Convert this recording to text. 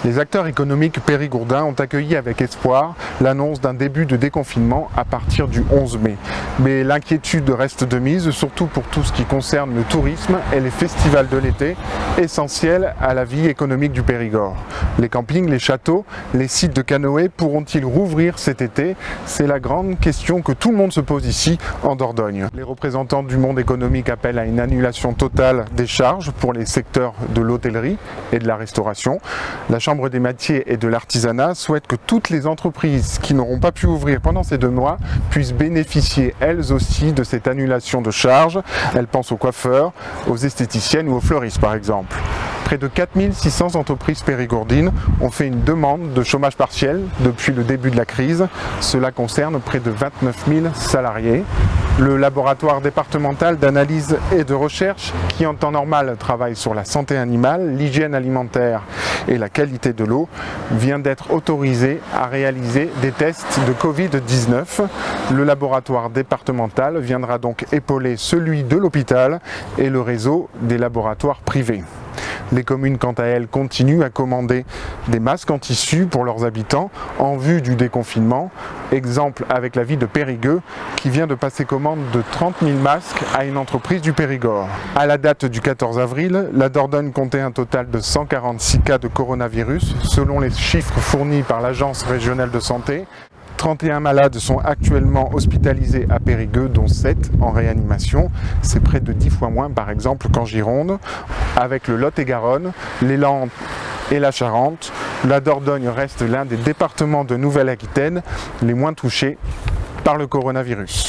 Les acteurs économiques périgourdins ont accueilli avec espoir l'annonce d'un début de déconfinement à partir du 11 mai. Mais l'inquiétude reste de mise, surtout pour tout ce qui concerne le tourisme et les festivals de l'été, essentiels à la vie économique du Périgord. Les campings, les châteaux, les sites de canoë pourront-ils rouvrir cet été? C'est la grande question que tout le monde se pose ici en Dordogne. Les représentants du monde économique appellent à une annulation totale des charges pour les secteurs de l'hôtellerie et de la restauration. La Chambre des métiers et de l'artisanat souhaite que toutes les entreprises qui n'auront pas pu ouvrir pendant ces 2 mois puissent bénéficier elles aussi de cette annulation de charges. Elles pensent aux coiffeurs, aux esthéticiennes ou aux fleuristes par exemple. Près de 4600 entreprises périgourdines ont fait une demande de chômage partiel depuis le début de la crise. Cela concerne près de 29 000 salariés. Le laboratoire départemental d'analyse et de recherche, qui en temps normal travaille sur la santé animale, l'hygiène alimentaire et la qualité de l'eau, vient d'être autorisé à réaliser des tests de Covid-19. Le laboratoire départemental viendra donc épauler celui de l'hôpital et le réseau des laboratoires privés. Les communes, quant à elles, continuent à commander des masques en tissu pour leurs habitants en vue du déconfinement. Exemple avec la ville de Périgueux qui vient de passer commande de 30 000 masques à une entreprise du Périgord. À la date du 14 avril, la Dordogne comptait un total de 146 cas de coronavirus selon les chiffres fournis par l'Agence régionale de santé. 31 malades sont actuellement hospitalisés à Périgueux, dont 7 en réanimation. C'est près de 10 fois moins, par exemple, qu'en Gironde. Avec le Lot-et-Garonne, les Landes et la Charente, la Dordogne reste l'un des départements de Nouvelle-Aquitaine les moins touchés par le coronavirus.